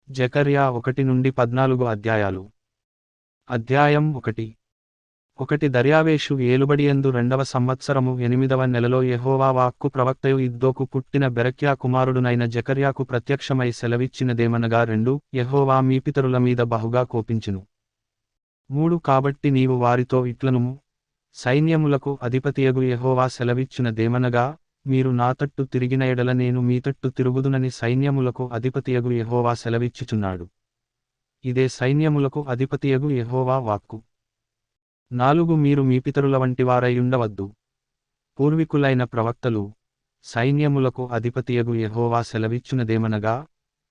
జకర్యా 1-14 అధ్యాయాలు. అధ్యాయం 1. దర్యావేషు ఏలుబడియందు 2వ సంవత్సరము 8వ నెలలో యెహోవా వాక్కు ప్రవక్తయు ఇద్దోకు పుట్టిన బెరక్యా కుమారుడునైన జకర్యాకు ప్రత్యక్షమై సెలవిచ్చినదేమనగా 2 యెహోవా మీ పితరుల మీద బహుగా కోపించును. 3 కాబట్టి నీవు వారితో ఇట్లనుము, సైన్యములకు అధిపతియగు యెహోవా సెలవిచ్చునదేమనగా, మీరు నా తట్టు తిరిగిన ఎడల నేను మీ తట్టు తిరుగుదునని సైన్యములకు అధిపతియగు యెహోవా సెలవిచ్చుచున్నాడు. ఇదే సైన్యములకు అధిపతియగు యెహోవా వాక్కు. 4 మీరు మీ పితరుల వంటివారైయుండవద్దు. పూర్వికులైన ప్రవక్తలు, సైన్యములకు అధిపతియగు యెహోవా సెలవిచ్చునదేమనగా,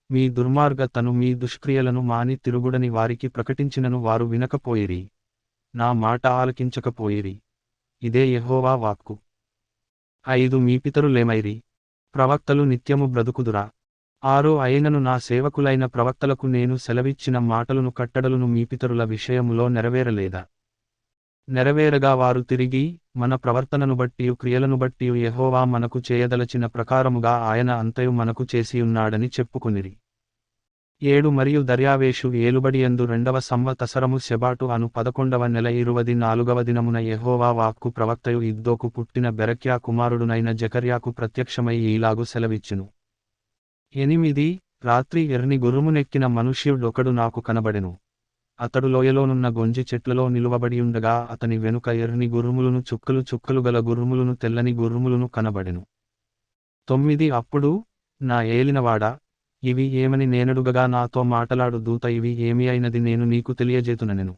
మీ దుర్మార్గతను మీ దుష్క్రియలను మాని తిరుగుడని వారికి ప్రకటించినను వారు వినకపోయిరి, నా మాట ఆలకించకపోయిరి. ఇదే యెహోవా వాక్కు. 5 మీ పితరులేమైరి? ప్రవక్తలు నిత్యము బ్రతుకుదురా? 6 అయినను నా సేవకులైన ప్రవక్తలకు నేను సెలవిచ్చిన మాటలను కట్టడలను మీ పితరుల విషయములో నెరవేరలేదా? నెరవేరగా వారు తిరిగి, మన ప్రవర్తనను బట్టియు క్రియలను బట్టియు యెహోవా మనకు చేయదలచిన ప్రకారముగా ఆయన అంతయు మనకు చేసియున్నాడని చెప్పుకొనిరి. 7 మరియు దర్యావేషు ఏలుబడియందు 2వ సంవత్సరము శెబాటు అను 11వ నెల 24వ దినమున యెహోవా వాక్కు ప్రవక్తయు ఇద్దోకు పుట్టిన బెరక్యా కుమారుడునైన జకర్యాకు ప్రత్యక్షమై ఈలాగు సెలవిచ్చును. 8 రాత్రి ఎర్ని గుర్రమునెక్కిన మనుష్యుడొకడు నాకు కనబడెను. అతడు లోయలోనున్న గొంజి చెట్లలో నిలువబడియుండగా అతని వెనుక ఎర్ని గుర్రములును చుక్కలు చుక్కలు గల గుర్రములును తెల్లని గుర్రములును కనబడెను. 9 అప్పుడు, నా ఏలినవాడా, ఇవి ఏమని నేనడుగగా నాతో మాటలాడు దూత ఇవి ఏమి అయినది నేను నీకు తెలియజేతుననెను.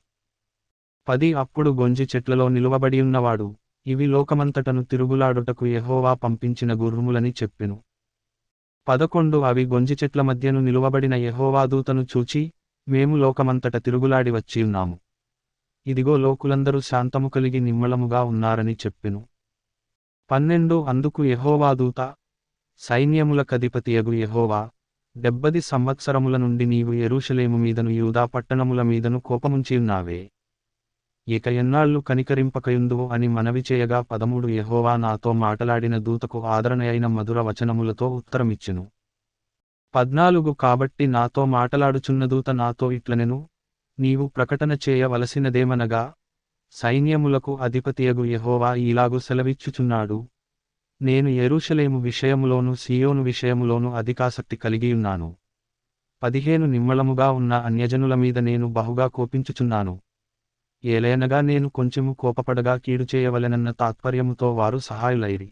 10 అప్పుడు గొంజి చెట్లలో నిలువబడియున్నవాడు, ఇవి లోకమంతటను తిరుగులాడుటకు యెహోవా పంపించిన గుర్రములని చెప్పెను. 11 అవి గొంజి చెట్ల మధ్యను నిలువబడిన యెహోవా దూతను చూచి, మేము లోకమంతట తిరుగులాడి వచ్చియున్నాము. ఇదిగో లోకులందరూ శాంతము కలిగి నిమ్మళముగా ఉన్నారని చెప్పెను. 12 అందుకు యెహోవా దూత, సైన్యములకధిపతియగు యెహోవా, 70 సంవత్సరముల నుండి నీవు యెరూషలేము మీదను యూదా పట్టణముల మీదను కోపముంచియున్నావే. ఇక ఎన్నాళ్ళు కనికరింపకయుందువు అని మనవి చేయగా 13 యెహోవా నాతో మాటలాడిన దూతకు ఆదరణయైన మధుర వచనములతో ఉత్తరమిచ్చెను. 14 కాబట్టి నాతో మాటలాడుచున్న దూత నాతో ఇట్లనెను, నీవు ప్రకటన చేయవలసినదేమనగా, సైన్యములకు అధిపతియగు యెహోవా ఈలాగు సెలవిచ్చుచున్నాడు, నేను యెరూషలేము విషయములోను సీయోను విషయములోను అధికాసక్తి కలిగియున్నాను. 15 నిమ్మళముగా ఉన్న అన్యజనుల మీద నేను బహుగా కోపించుచున్నాను. ఏలయనగా నేను కొంచెము కోపపడగా కీడు చేయవలెనన్న తాత్పర్యముతో వారు సహాయులైరి.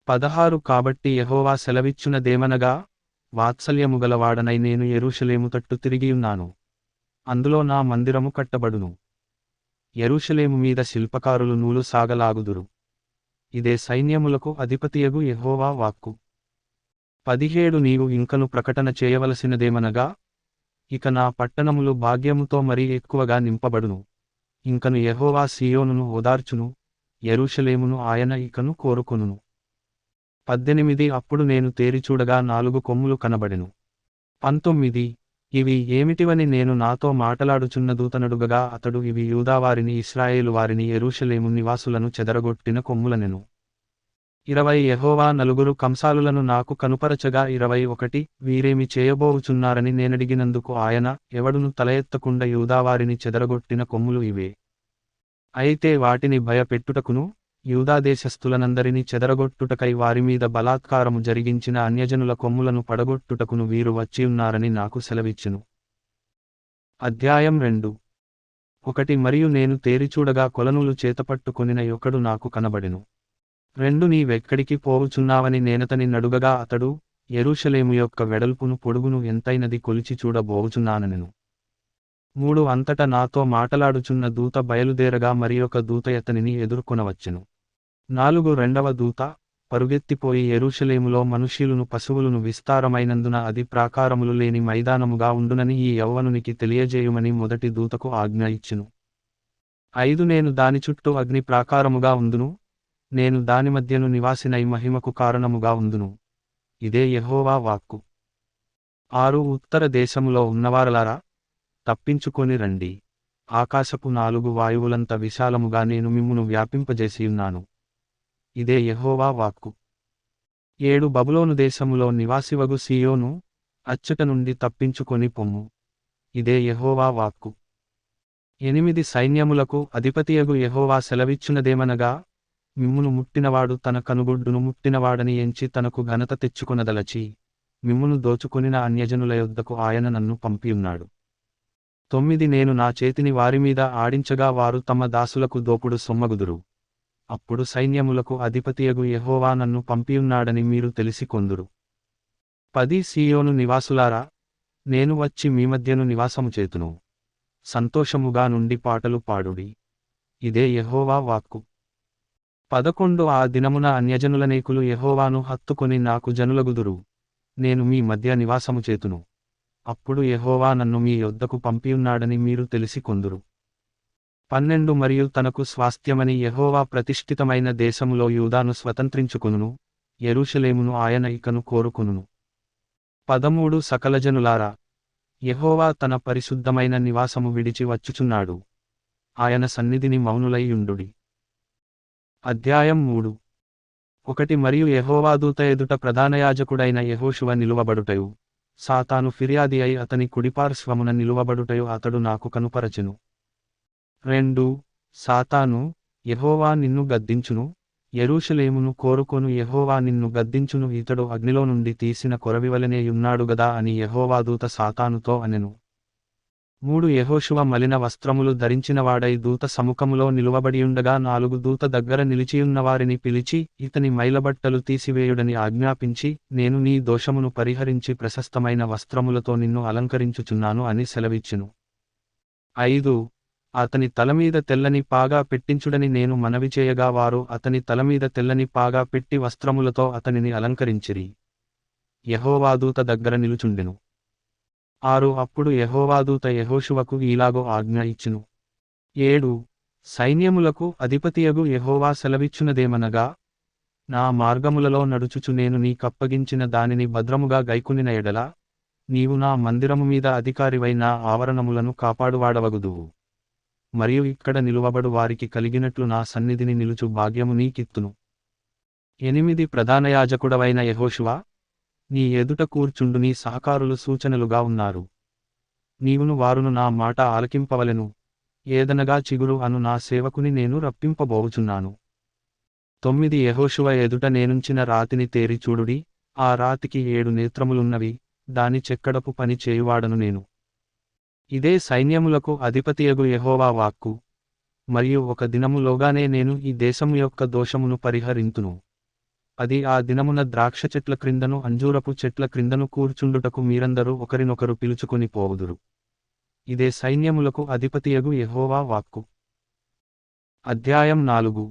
16 కాబట్టి యెహోవా సెలవిచ్చునదేమనగా, వాత్సల్యము గలవాడనై నేను యెరూషలేము తట్టు తిరిగియున్నాను. అందులో నా మందిరము కట్టబడును. యెరూషలేము మీద శిల్పకారులు నూలు సాగలాగుదురు. ఇదే సైన్యములకు అధిపతియగు యెహోవా వాక్కు. 17 నీవు ఇంకను ప్రకటన చేయవలసినదేమనగా, ఇక నా పట్టణములు భాగ్యముతో మరీ ఎక్కువగా నింపబడును. ఇంకను యెహోవా సీయోనును ఓదార్చును, యెరూషలేమును ఆయన ఇకను కోరుకొనును. 18 అప్పుడు నేను తేరిచూడగా 4 కొమ్ములు కనబడెను. 19 ఇవి ఏమిటివని నేను నాతో మాటలాడుచున్న దూతనడుగగా అతడు ఇవి యూదావారిని ఇశ్రాయేలు వారిని యెరూషలేము నివాసులను చెదరగొట్టిన కొమ్ములనెను. 20 యెహోవా 4 కంసాలులను నాకు కనుపరచగా 21 వీరేమి చేయబోవుచున్నారని నేనడిగినందుకు ఆయన, ఎవడును తల ఎత్తకుండా యూదావారిని చెదరగొట్టిన కొమ్ములు ఇవే. అయితే వాటిని భయపెట్టుటకును, యూదాదేశస్థులనందరినీ చెదరగొట్టుటకై వారిమీద బలాత్కారము జరిగించిన అన్యజనుల కొమ్ములను పడగొట్టుటకును వీరు వచ్చియున్నారని నాకు సెలవిచ్చెను. అధ్యాయం 2. 1 మరియు నేను తేరిచూడగా కొలనూలు చేతపట్టుకొనిన యొకడు నాకు కనబడెను. 2 నీవెక్కడికి పోవుచున్నావని నేనతని నడుగగా అతడు, యెరూషలేము యొక్క వెడల్పును పొడుగును ఎంతైనది కొలిచి చూడబోవుచున్నాననెను. 3 అంతట నాతో మాటలాడుచున్న దూత బయలుదేరగా మరియొక దూత అతనిని ఎదుర్కొనవచ్చెను. 4 రెండవ దూత, పరుగెత్తిపోయి యెరూషలేములో మనుష్యులును పశువులును విస్తారమైనందున అది ప్రాకారములు లేని మైదానముగా ఉండునని ఈ యవ్వనునికి తెలియజేయుమని మొదటి దూతకు ఆజ్ఞ ఇచ్చెను. 5 నేను దాని చుట్టూ అగ్ని ప్రాకారముగా ఉందును, నేను దాని మధ్యను నివాసినై మహిమకు కారణముగా ఉందును. ఇదే యెహోవా వాక్కు. 6 ఉత్తర దేశములో ఉన్నవారలారా, తప్పించుకొని రండి. ఆకాశపు 4 వాయువులంత విశాలముగా నేను మిమ్మును వ్యాపింపజేసియున్నాను. ఇదే యెహోవా వాక్కు. 7 బబులోను దేశములో నివాసివగు సీయోను, అచ్చట నుండి తప్పించుకొని పొమ్ము. ఇదే యెహోవా వాక్కు. 8 సైన్యములకు అధిపతియగు యెహోవా సెలవిచ్చునదేమనగా, మిమ్మును ముట్టినవాడు తన కనుగుడ్డును ముట్టినవాడని ఎంచి తనకు ఘనత తెచ్చుకొనదలచి, మిమ్మును దోచుకొనిన అన్యజనుల యొద్దకు ఆయన నన్ను పంపియున్నాడు. 9 నేను నా చేతిని వారిమీద ఆడించగా వారు తమ దాసులకు దోపుడు సొమ్మగుదురు. అప్పుడు సైన్యములకు అధిపతియగు యెహోవా నన్ను పంపియున్నాడని మీరు తెలిసికొందురు. 10 సీయోను నివాసులారా, నేను వచ్చి మీ మధ్యను నివాసము చేతును. సంతోషముగా నుండి పాటలు పాడుడి. ఇదే యెహోవా వాక్కు. 11 ఆ దినమున అన్యజనులనేకులు యెహోవాను హత్తుకొని నాకు జనులగుదురు. నేను మీ మధ్య నివాసము చేతును. అప్పుడు యెహోవా నన్ను మీ యొద్దకు పంపియున్నాడని మీరు తెలిసికొందురు. 12 మరియు తనకు స్వాస్థ్యమని యెహోవా ప్రతిష్ఠితమైన దేశములో యూదాను స్వతంత్రించుకొనును, యెరూషలేమును ఆయన ఇకను కోరుకొనును. 13 సకలజనులారా, యెహోవా తన పరిశుద్ధమైన నివాసము విడిచి వచ్చుచున్నాడు. ఆయన సన్నిధిని మౌనులై యుండుడి. అధ్యాయం 3. 1 మరియు యెహోవా దూత ఎదుట ప్రధానయాజకుడైన యెహోషువ నిలువబడుటయు, సాతాను ఫిర్యాది అయి అతని కుడిపార్శ్వమున నిలువబడుటయు అతడు నాకు కనుపరచెను. 2 సాతాను, యెహోవా నిన్ను గద్దించును, యెరూషలేమును కోరుకొను యెహోవా నిన్ను గద్దించును, ఇతడు అగ్నిలో నుండి తీసిన కొరవివలనే యున్నాడు గదా అని యెహోవా దూత సాతానుతో అనెను. 3 యెహోషువ మలిన వస్త్రములు ధరించినవాడై దూత సముఖములో నిలువబడియుండగా 4 దూత దగ్గర నిలిచియున్నవారిని పిలిచి, ఇతని మైలబట్టలు తీసివేయుడని ఆజ్ఞాపించి, నేను నీ దోషమును పరిహరించి ప్రశస్తమైన వస్త్రములతో నిన్ను అలంకరించుచున్నాను అని సెలవిచ్చెను. 5 అతని తలమీద తెల్లని పాగా పెట్టించుడని నేను మనవి చేయగా వారు అతని తలమీద తెల్లని పాగా పెట్టి వస్త్రములతో అతనిని అలంకరించిరి. యెహోవా దూత దగ్గర నిలుచుండెను. 6 అప్పుడు యెహోవా దూత యెహోషువకు ఈలాగో ఆజ్ఞ ఇచ్చెను. 7 సైన్యములకు అధిపతియగు యెహోవా సెలవిచ్చునదేమనగా, నా మార్గములలో నడుచుచు నేను నీకప్పగించిన దానిని భద్రముగా గైకొనిన ఎడల, నీవు నా మందిరము మీద అధికారివై నా ఆవరణములను కాపాడువాడవగుదువు. మరియు ఇక్కడ నిలువబడు వారికి కలిగినట్లు నా సన్నిధిని నిలుచు భాగ్యము నీకిత్తును. 8 ప్రధానయాజకుడవైన యెహోషువా, నీ ఎదుట కూర్చుండు నీ సహకారులు సూచనలుగా ఉన్నారు. నీవును వారును నా మాట ఆలకింపవలెను, ఏదనగా చిగురు అను నా సేవకుని నేను రప్పింపబోవుచున్నాను. 9 యెహోషువ ఎదుట నేనుంచిన రాతిని తేరి చూడుడి, ఆ రాతికి 7 నేత్రములున్నవి, దాని చెక్కడపు పని చేయువాడను నేను. ఇదే సైన్యములకు అధిపతియగు యెహోవా వాక్కు. మరియు ఒక దినములోగానే నేను ఈ దేశము యొక్క దోషమును పరిహరింతును. అది ఆ దినమున ద్రాక్ష చెట్ల క్రిందను అంజూరపు చెట్ల క్రిందను కూర్చుండుటకు మీరందరూ ఒకరినొకరు పిలుచుకొని పోవుదురు. ఇదే సైన్యములకు అధిపతియగు యెహోవా వాక్కు. అధ్యాయం 4.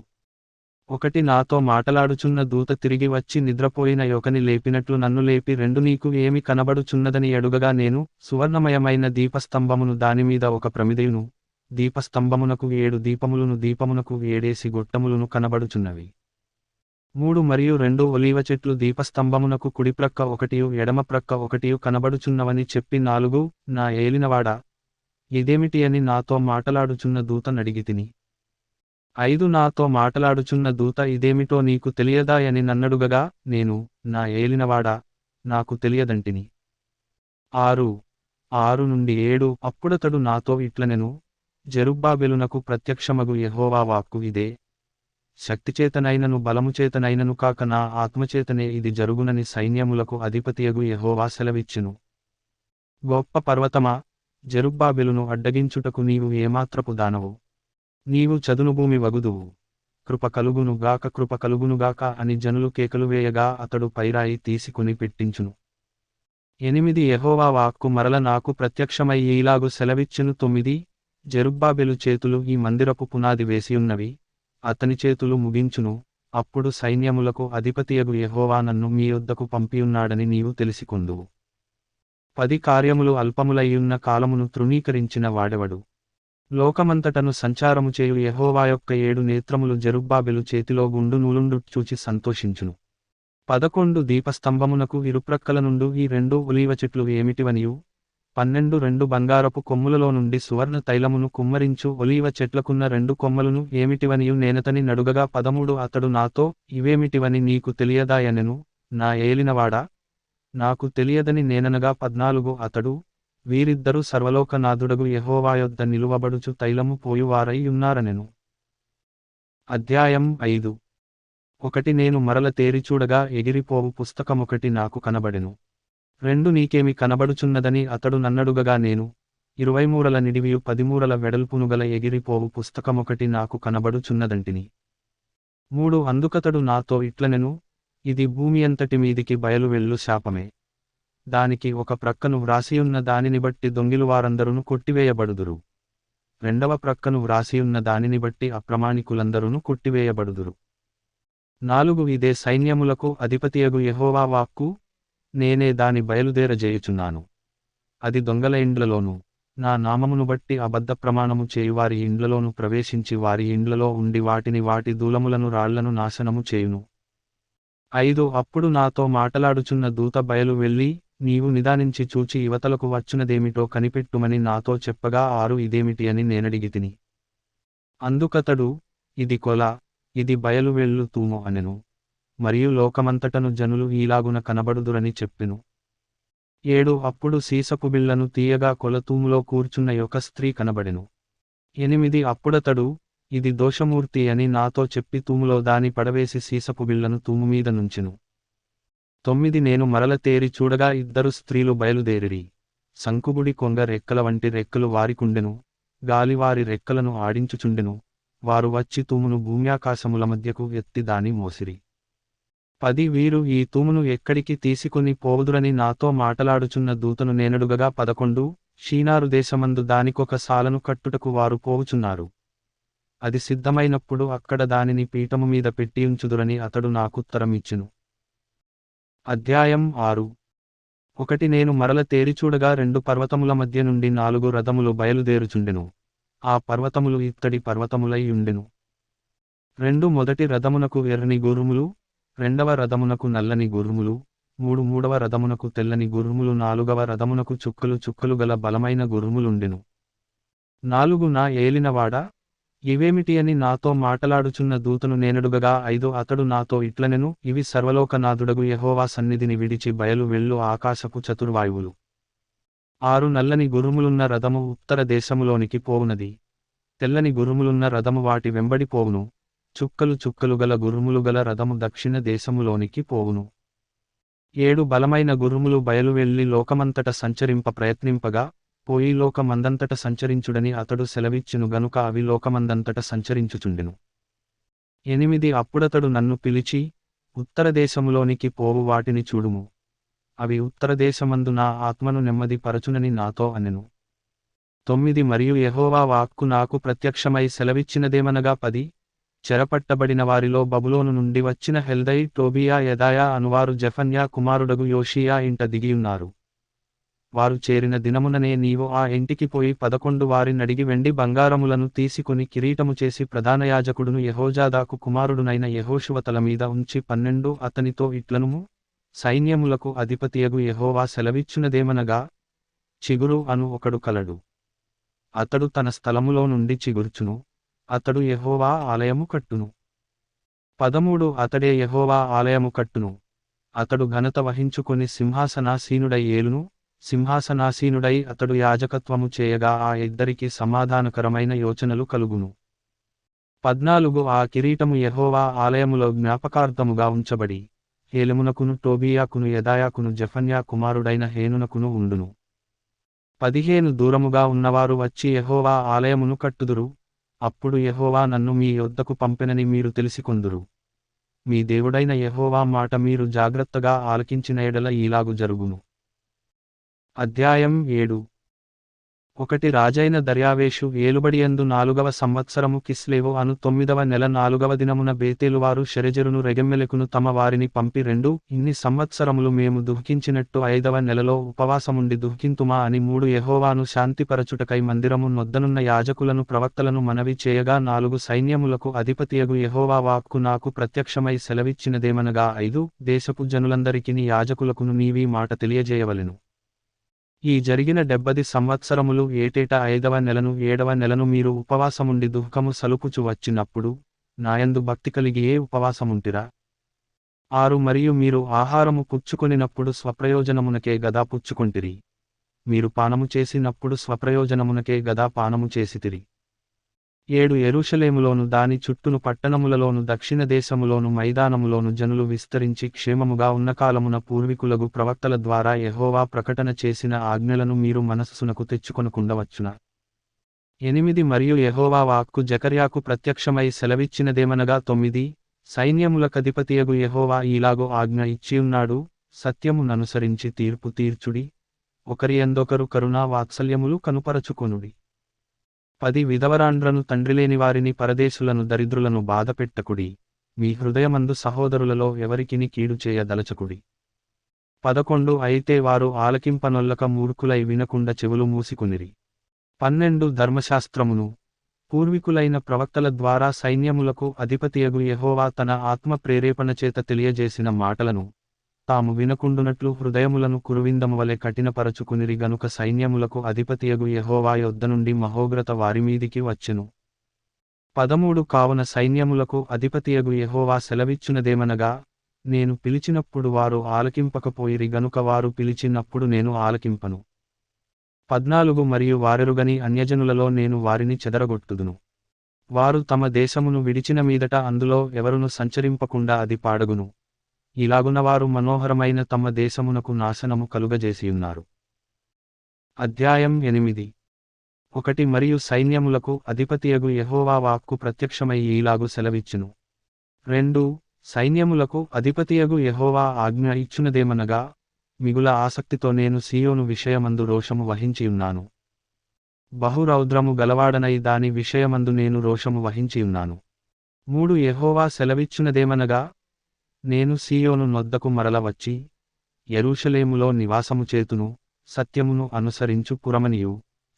1 నాతో మాటలాడుచున్న దూత తిరిగి వచ్చి నిద్రపోయిన యొకని లేపినట్లు నన్ను లేపి 2 నీకు ఏమి కనబడుచున్నదని అడుగగా నేను, సువర్ణమయమైన దీపస్తంభమును దానిమీద ఒక ప్రమిదయును, దీపస్తంభమునకు 7 దీపములును దీపమునకు 7 గొట్టములును కనబడుచున్నవి. 3 మరియు 2 ఒలీవ చెట్లు దీపస్తంభమునకు కుడిప్రక్క ఒకటియు ఎడమప్రక్క ఒకటియు కనబడుచున్నవని చెప్పి 4 నా ఏలినవాడా, ఇదేమిటి అని నాతో మాటలాడుచున్న దూత నడిగితిని. 5 నాతో మాటలాడుచున్న దూత ఇదేమిటో నీకు తెలియదాయని నన్నడుగగా, నేను, నా ఏలినవాడా, నాకు తెలియదంటిని. 6 నుండి 7 అప్పుడతడు నాతో ఇట్లనెను, జెరుబ్బాబెలునకు ప్రత్యక్షమగు యెహోవా వాక్కు ఇదే. శక్తిచేతనైనను బలముచేతనైనను కాక నా ఆత్మచేతనే ఇది జరుగునని సైన్యములకు అధిపతియగు యెహోవా సెలవిచ్చెను. గొప్ప పర్వతమా, జెరుబ్బాబెలును అడ్డగించుటకు నీవు ఏమాత్రపు దానవు. నీవు చదును భూమి వగుదువు. కృప కలుగునుగాక అని జనులు కేకలు వేయగా అతడు పైరాయి తీసుకుని పెట్టించును. 8 యెహోవా వాక్కు మరల నాకు ప్రత్యక్షమై ఈలాగు సెలవిచ్చెను. 9 జెరుబ్బాబెలు చేతులు ఈ మందిరపు పునాది వేసియున్నవి, అతని చేతులు ముగించును, అప్పుడు సైన్యములకు అధిపతియగు యెహోవా నన్ను మీ యొద్దకు పంపియున్నాడని నీవు తెలిసికొందువు. 10 కార్యములు అల్పములయ్యున్న కాలమును తృణీకరించిన వాడెవడు. లోకమంతటను సంచారము చేయు యెహోవా యొక్క 7 నేత్రములు జెరుబ్బాబెలు చేతిలో గుండు నూలుండు చూచి సంతోషించును. 11 దీపస్తంభమునకు ఇరుప్రక్కల నుండు ఈ 2 ఒలీవ చెట్లు ఏమిటివనియు, 12 2 బంగారపు కొమ్ములలో నుండి సువర్ణ తైలమును కుమ్మరించు ఒలీవ చెట్లకున్న 2 కొమ్మలును ఏమిటివనియు నేనతని నడుగగా 13 అతడు నాతో, ఇవేమిటివని నీకు తెలియదాయనెను, నా ఏలినవాడా, నాకు తెలియదని నేననగా 14 అతడు, వీరిద్దరూ సర్వలోకనాథుడగు యెహోవా యొద్ద నిలువబడుచు తైలము పోయువారై ఉన్నారనెను. అధ్యాయం 5. ఒకటి నేను మరల తేరిచూడగా ఎగిరిపోవు పుస్తకమొకటి నాకు కనబడెను. 2 నీకేమి కనబడుచున్నదని అతడు నన్నడుగగా నేను, 20 మూరల నిడివియు 10 మూరల వెడల్పునుగల ఎగిరిపోవు పుస్తకమొకటి నాకు కనబడుచున్నదంటిని. 3 అందుకతడు నాతో ఇట్లనెను, ఇది భూమి అంతటి మీదికి బయలువెళ్ళు శాపమే. దానికి ఒక ప్రక్కను వ్రాసియున్న దానిని బట్టి దొంగిలువారందరును కొట్టివేయబడుదురు. రెండవ ప్రక్కను వ్రాసియున్న దానిని బట్టి అప్రమాణికులందరును కొట్టివేయబడుదురు. 4 ఇదే సైన్యములకు అధిపతియగు యెహోవా వాక్కు, నేనే దాని బయలుదేరజేయుచున్నాను. అది దొంగల ఇండ్లలోను, నా నామమును బట్టి అబద్ధ ప్రమాణము చేయువారి ఇండ్లలోను ప్రవేశించి వారి ఇండ్లలో ఉండి వాటిని వాటి దూలములను రాళ్లను నాశనము చేయును. 5 అప్పుడు నాతో మాటలాడుచున్న దూత బయలు వెళ్ళి, నీవు నిదానించి చూచి ఇవతలకు వచ్చునదేమిటో కనిపెట్టుమని నాతో చెప్పగా 6 ఇదేమిటి అని నేనడిగితిని. అందుకతడు, ఇది కొల, ఇది బయలువెళ్ళు తూము అనెను. మరియు లోకమంతటను జనులు ఈలాగున కనబడుదురని చెప్పెను. 7 అప్పుడు సీసపు బిళ్లను తీయగా కొలతూములో కూర్చున్న ఒక స్త్రీ కనబడెను. 8 అప్పుడతడు, ఇది దోషమూర్తి అని నాతో చెప్పి తూములో దాని పడవేసి సీసపు బిళ్లను తూము మీద నుంచెను. 9 నేను మరల తేరి చూడగా 2 స్త్రీలు బయలుదేరిరి. సంకుబుడి కొంగ రెక్కల వంటి రెక్కలు వారికుండెను, గాలి వారి రెక్కలను ఆడించుచుండెను. వారు వచ్చి తూమును భూమ్యాకాశముల మధ్యకు ఎత్తి దాని మోసిరి. 10 వీరు ఈ తూమును ఎక్కడికి తీసుకొని పోవుదురని నాతో మాటలాడుచున్న దూతను నేనడుగగా 11 షీనారు దేశమందు దానికొక సాలను కట్టుటకు వారు పోవుచున్నారు. అది సిద్ధమైనప్పుడు అక్కడ దానిని పీఠము మీద పెట్టియుంచుదురని అతడు నాకుత్తరమిచ్చెను. అధ్యాయం 6. ఒకటి నేను మరల తేరిచూడగా 2 పర్వతముల మధ్య నుండి 4 రథములు బయలుదేరుచుండెను. ఆ పర్వతములు ఇత్తడి పర్వతములై ఉండెను. 2 మొదటి రథమునకు ఎర్రని గుర్రములు, రెండవ రథమునకు నల్లని గుర్రములు, 3 మూడవ రథమునకు తెల్లని గుర్రములు, 4వ రథమునకు చుక్కలు చుక్కలు గల బలమైన గుర్రములుండెను. 4 నా ఏలినవాడా, ఇవేమిటి అని నాతో మాటలాడుచున్న దూతను నేనడుగగా 5 అతడు నాతో ఇట్లనెను, ఇవి సర్వలోకనాథుడగు యెహోవా సన్నిధిని విడిచి బయలు వెళ్ళు ఆకాశపు చతుర్వాయువులు. 6 నల్లని గుర్రములున్న రథము ఉత్తర దేశములోనికి పోవునది. తెల్లని గుర్రములున్న రథము వాటి వెంబడి పోవును. చుక్కలు చుక్కలు గల గుర్రములు గల రథము దక్షిణ దేశములోనికి పోవును. 7 బలమైన గుర్రములు బయలువెళ్ళి లోకమంతట సంచరింప ప్రయత్నింపగా, పోయి లోకమందంతట సంచరించుడని అతడు సెలవిచ్చెను గనుక అవి లోకమందంతట సంచరించుచుండెను. 8 అప్పుడతడు నన్ను పిలిచి, ఉత్తర దేశములోనికి పోవు వాటిని చూడుము. అవి ఉత్తర దేశమందు నా ఆత్మను నెమ్మది పరచునని నాతో అనెను. 9 మరియు యెహోవా వాక్కు నాకు ప్రత్యక్షమై సెలవిచ్చినదేమనగా 10 చెరపట్టబడిన వారిలో బబులోను నుండి వచ్చిన హెల్దై, టోబియా, యెదాయా అనువారు జెఫన్యా కుమారుడగు యోషియా ఇంట దిగియున్నారు. వారు చేరిన దినముననే నీవు ఆ ఇంటికి పోయి 11 వారినడిగి వెండి బంగారములను తీసుకుని కిరీటము చేసి ప్రధాన యాజకుడును యెహోజాదాకు కుమారుడునైన యెహోషువ తల మీద ఉంచి 12 అతనితో ఇట్లనుము, సైన్యములకు అధిపతియగు యెహోవా సెలవిచ్చునదేమనగా, చిగురు అను ఒకడు కలడు. అతడు తన స్థలములో నుండి చిగుర్చును. అతడు యెహోవా ఆలయము కట్టును. 13 అతడే యెహోవా ఆలయము కట్టును. అతడు ఘనత వహించుకొని సింహాసనాసీనుడై ఏలును. సింహాసనాసీనుడై అతడు యాజకత్వము చేయగా ఆ ఇద్దరికి సమాధానకరమైన యోచనలు కలుగును. 14 ఆ కిరీటము యెహోవా ఆలయములో జ్ఞాపకార్థముగా ఉంచబడి, హేలెమునకును టోబియాకును యెదాయాకును జెఫన్యా కుమారుడైన హేనునకును ఉండును. 15 దూరముగా ఉన్నవారు వచ్చి యెహోవా ఆలయమును కట్టుదురు. అప్పుడు యెహోవా నన్ను మీ యొద్దకు పంపెనని మీరు తెలిసికొందురు. మీ దేవుడైన యెహోవా మాట మీరు జాగ్రత్తగా ఆలకించిన ఎడల ఈలాగు జరుగును. అధ్యాయం 7. ఒకటి రాజైన దర్యావేషు ఏలుబడియందు 4వ సంవత్సరము కిస్లేవు అను 9వ నెల 4వ దినమున బేతేలువారు షెరెజెరును రెగెమ్మెలెకును తమ వారిని పంపి 2 ఇన్ని సంవత్సరములు మేము దుఃఖించినట్టు 5వ నెలలో ఉపవాసముండి దుఃఖింతుమా అని 3 యెహోవాను శాంతిపరచుటకై మందిరము నొద్దనున్న యాజకులను ప్రవక్తలను మనవి చేయగా 4 సైన్యములకు అధిపతియగు యెహోవా వాక్కు నాకు ప్రత్యక్షమై సెలవిచ్చినదేమనగా 5 దేశపు జనులందరికిని యాజకులకును నీవీ మాట తెలియజేయవలెను. ఈ జరిగిన 70 సంవత్సరములు ఏటేటా 5వ నెలను 7వ నెలను మీరు ఉపవాసముండి దుఃఖము సలుపుచు వచ్చినప్పుడు, నాయందు భక్తి కలిగి ఏ ఉపవాసముంటిరా? మరియు మీరు ఆహారము పుచ్చుకొనినప్పుడు స్వప్రయోజనమునకే గదా పుచ్చుకొంటిరి. మీరు పానము చేసినప్పుడు స్వప్రయోజనమునకే గదా పానము చేసితిరి. 7 యెరూషలేములోను దాని చుట్టూను పట్టణములలోను దక్షిణ దేశములోను మైదానములోను జనులు విస్తరించి క్షేమముగా ఉన్న కాలమున పూర్వీకులగు ప్రవక్తల ద్వారా యెహోవా ప్రకటన చేసిన ఆజ్ఞలను మీరు మనస్సునకు తెచ్చుకొనకుండవచ్చునా? 8 మరియు యెహోవా వాక్కు జెకర్యాకు ప్రత్యక్షమై సెలవిచ్చినదేమనగా 9 సైన్యములకధిపతియగు యెహోవా ఈలాగు ఆజ్ఞ ఇచ్చియున్నాడు, సత్యము ననుసరించి తీర్పు తీర్చుడి, ఒకరి యందొకరు కరుణా వాత్సల్యములు కనుపరచుకొనుడి. 10 విధవరాండ్రను తండ్రిలేని వారిని పరదేశులను దరిద్రులను బాధపెట్టకుడి, మీ హృదయమందు సహోదరులలో ఎవరికిని కీడు చేయదలచకుడి. 11 అయితే వారు ఆలకింపనొల్లక మూర్ఖులై వినకుండా చెవులు మూసికొనిరి. 12 ధర్మశాస్త్రమును పూర్వీకులైన ప్రవక్తల ద్వారా సైన్యములకు అధిపతియగు యెహోవా తన ఆత్మ ప్రేరేపణ చేత తెలియజేసిన మాటలను తాము వినకుండునట్లు హృదయములను కురువిందమువలె కఠినపరచుకునిరి గనుక సైన్యములకు అధిపతియగు యెహోవా యొద్ద నుండి మహోగ్రత వారిమీదికి వచ్చెను. 13 కావున సైన్యములకు అధిపతియగు యెహోవా సెలవిచ్చునదేమనగా, నేను పిలిచినప్పుడు వారు ఆలకింపకపోయిరి గనుక వారు పిలిచినప్పుడు నేను ఆలకింపను. 14 మరియు వారెరుగని అన్యజనులలో నేను వారిని చెదరగొట్టుదును. వారు తమ దేశమును విడిచిన మీదట అందులో ఎవరును సంచరింపకుండా అది పాడగును. ఇలాగున వారు మనోహరమైన తమ దేశమునకు నాశనము కలుగజేసియున్నారు. అధ్యాయం 8 1 మరియు సైన్యములకు అధిపతియగు యెహోవా వాక్కు ప్రత్యక్షమై ఈలాగు సెలవిచ్చును. 2 సైన్యములకు అధిపతియగు యెహోవా ఆజ్ఞ ఇచ్చునదేమనగా, మిగుల ఆసక్తితో నేను సీయోను విషయమందు రోషము వహించియున్నాను. బహురౌద్రము గలవాడనై దాని విషయమందు నేను రోషము వహించియున్నాను. 3 యెహోవా సెలవిచ్చునదేమనగా, నేను సీయోను నొద్దకు మరల వచ్చి, యెరూషలేములో నివాసము చేతును, సత్యమును అనుసరించు పురమనియు,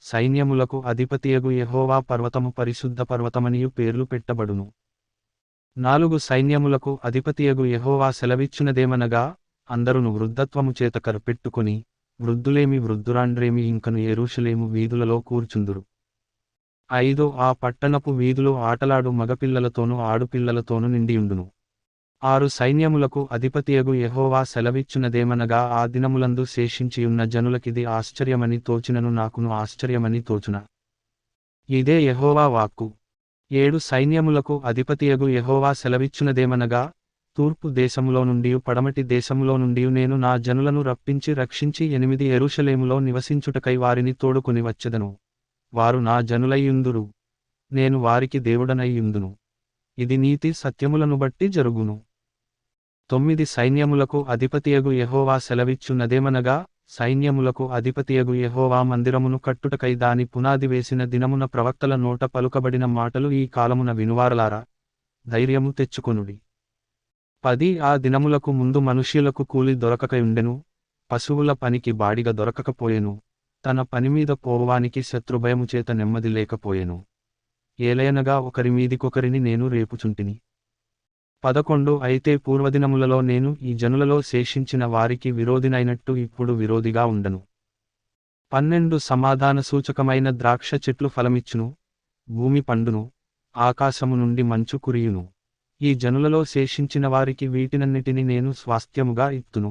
సైన్యములకు అధిపతియగు యెహోవా పర్వతము పరిశుద్ధ పర్వతమనియు పేర్లు పెట్టబడును. 4 సైన్యములకు అధిపతియగు యెహోవా సెలవిచ్చునదేమనగా, అందరును వృద్ధత్వము చేత కరుపెట్టుకొని, వృద్ధులేమి వృద్ధురాండ్రేమి ఇంకను యెరూషలేము వీధులలో కూర్చుందురు. 5 ఆ పట్టణపు వీధులు ఆటలాడు మగపిల్లలతోనూ ఆడుపిల్లలతోనూ నిండియుండును. 6 సైన్యములకు అధిపతియగు యెహోవా సెలవిచ్చునదేమనగా, ఆ దినములందు శేషించియున్న జనులకిది ఆశ్చర్యమని తోచినను నాకును ఆశ్చర్యమని తోచున. ఇదే యెహోవా వాక్కు. 7 సైన్యములకు అధిపతియగు యెహోవా సెలవిచ్చునదేమనగా, తూర్పు దేశములో నుండియు పడమటి దేశములో నుండియు నేను నా జనులను రప్పించి రక్షించి 8 యెరూషలేములో నివసించుటకై వారిని తోడుకొని వచ్చెదను. వారు నా జనులైయుందురు, నేను వారికి దేవుడనైయుందును. ఇది నీతి సత్యములను బట్టి జరుగును. 9 సైన్యములకు అధిపతియగు యెహోవా సెలవిచ్చునదేమనగా, సైన్యములకు అధిపతియగు యెహోవా మందిరమును కట్టుటకై దాని పునాది వేసిన దినమున ప్రవక్తల నోట పలుకబడిన మాటలు ఈ కాలమున వినువారలారా, ధైర్యము తెచ్చుకొనుడి. 10 ఆ దినములకు ముందు మనుష్యులకు కూలి దొరకకయుండెను, పశువుల పనికి బాడిగ దొరకకపోయెను, తన పనిమీద పోవువానికి శత్రుభయము చేత నెమ్మది లేకపోయెను. ఏలయనగా ఒకరి మీదికొకరిని నేను రేపుచుంటిని. 11 అయితే పూర్వదినములలో నేను ఈ జనులలో శేషించిన వారికి విరోధినైనట్టు ఇప్పుడు విరోధిగా ఉండను. 12 సమాధాన సూచకమైన ద్రాక్ష చెట్లు ఫలమిచ్చును, భూమి పండును, ఆకాశము నుండి మంచు కురియును. ఈ జనులలో శేషించిన వారికి వీటినన్నిటిని నేను స్వాస్థ్యముగా ఇత్తును.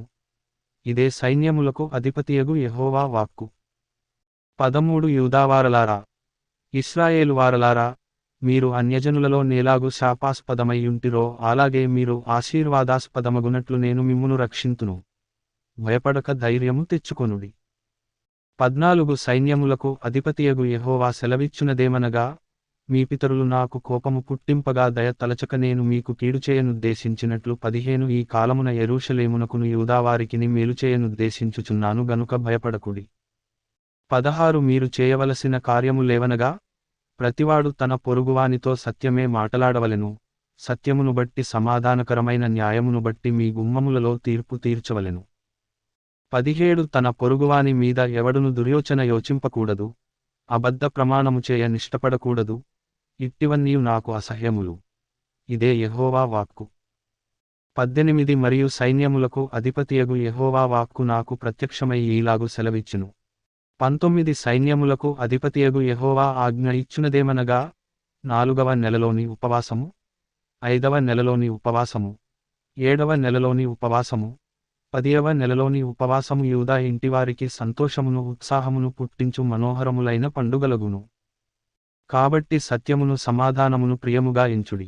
ఇదే సైన్యములకు అధిపతియగు యెహోవా వాక్కు. 13 యూదావారలారా, ఇశ్రాయేలు వారలారా, మీరు అన్యజనులలో నేలాగు శాపాస్పదమయ్యుంటిరో అలాగే మీరు ఆశీర్వాదాస్పదమగునట్లు నేను మిమ్మును రక్షింతును. భయపడక ధైర్యము తెచ్చుకొనుడి. 14 సైన్యములకు అధిపతియగు యెహోవా సెలవిచ్చునదేమనగా, మీ పితరులు నాకు కోపము పుట్టింపగా దయ తలచక నేను మీకు కీడుచేయనుద్దేశించినట్లు 15 ఈ కాలమున యెరూషలేమునకును యూదావారికిని మేలుచేయనుద్దేశించుచున్నాను గనుక భయపడకుడి. 16 మీరు చేయవలసిన కార్యము లేవనగా, ప్రతివాడు తన పొరుగువానితో సత్యమే మాటలాడవలెను, సత్యమును బట్టి సమాధానకరమైన న్యాయమును బట్టి మీ గుమ్మములలో తీర్పు తీర్చవలెను. 17 తన పొరుగువాని మీద ఎవడును దుర్యోచన యోచింపకూడదు, అబద్ధ ప్రమాణము చేయ నిష్టపడకూడదు, ఇట్టివన్నీ నాకు అసహ్యములు. ఇదే యెహోవా వాక్కు. 18 మరియు సైన్యములకు అధిపతియగు యెహోవా వాక్కు నాకు ప్రత్యక్షమై ఈలాగు సెలవిచ్చును. 19 సైన్యములకు అధిపతియగు యెహోవా ఆజ్ఞ ఇచ్చునదేమనగా, 4వ నెలలోని ఉపవాసము, 5వ నెలలోని ఉపవాసము, ఏడవ నెలలోని ఉపవాసము 10వ నెలలోని ఉపవాసము యూదా ఇంటివారికి సంతోషమును ఉత్సాహమును పుట్టించు మనోహరములైన పండుగలగును. కాబట్టి సత్యమును సమాధానమును ప్రియముగా ఎంచుడి.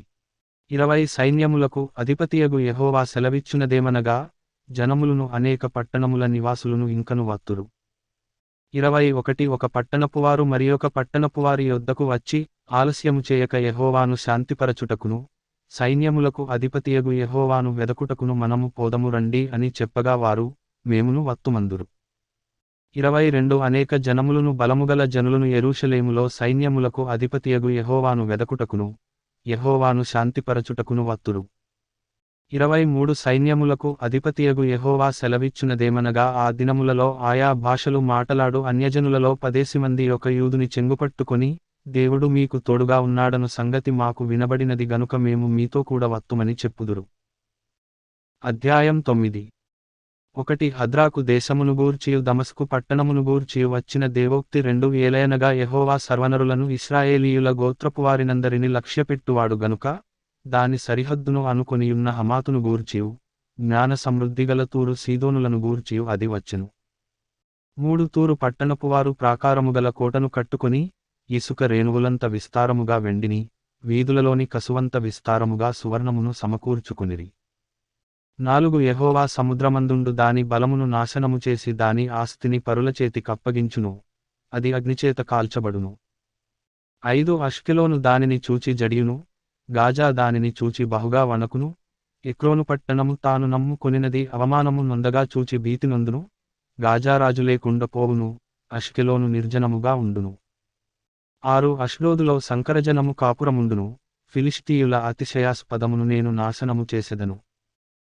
20 సైన్యములకు అధిపతియగు యెహోవా సెలవిచ్చునదేమనగా, జనములును అనేక పట్టణముల నివాసులును ఇంకను వత్తురు. 21 ఒక పట్టణపువారు మరియొక పట్టణపువారి యొద్దకు వచ్చి, ఆలస్యము చేయక యెహోవాను శాంతిపరచుటకును, సైన్యములకు అధిపతియగు యెహోవాను వెదకుటకును మనము పోదము రండి అని చెప్పగా వారు, మేమును వత్తుమందురు. 22 అనేక జనములును బలముగల జనులను యెరూషలేములో సైన్యములకు అధిపతియగు యెహోవాను వెదకుటకును, యెహోవాను శాంతిపరచుటకును వత్తురు. 23 సైన్యములకు అధిపతియగు యెహోవా సెలవిచ్చునదేమనగా ఆ దినములలో ఆయా భాషలు మాటలాడు అన్యజనులలో 10 మంది ఒక యూదుని చెంగుపట్టుకొని, దేవుడు మీకు తోడుగా ఉన్నాడను సంగతి మాకు వినబడినది గనుక మేము మీతో కూడా వత్తుమని చెప్పుదురు. అధ్యాయం 9 1 హద్రాకు దేశమును గూర్చియు దమస్కు పట్టణమును గూర్చియు వచ్చిన దేవోక్తి 2 ఏలయనగా యెహోవా సర్వనరులను ఇశ్రాయేలీయుల గోత్రపువారినందరిని లక్ష్యపెట్టువాడు గనుక, దాని సరిహద్దును అనుకొనియున్న హమాతును గూర్చియు, జ్ఞాన సమృద్ధిగల తూరు సీదోనులను గూర్చియు అది వచ్చెను. 3 తూరు పట్టణపువారు ప్రాకారముగల కోటను కట్టుకొని, ఇసుక రేణువులంత విస్తారముగా వెండిని, వీధులలోని కసువంత విస్తారముగా సువర్ణమును సమకూర్చుకొనిరి. 4 యెహోవా సముద్రమందుండు దాని బలమును నాశనము చేసి దాని ఆస్తిని పరుల చేతికప్పగించును, అది అగ్నిచేత కాల్చబడును. 5 అష్కెలోను దానిని చూచి జడియును, గాజా దానిని చూచి బహుగా వణకును, ఎక్రోను పట్టణము తాను నమ్ముకొనినది అవమానము నొందగా చూచి భీతి నొందును, గాజా రాజు లేకుండా పోవును, అష్కెలోను నిర్జనముగా ఉండును. 6 అష్డోదులో సంకరజనము కాపురముండును, ఫిలిష్తీయుల అతిశయాస్పదమును నేను నాశనము చేసెదను.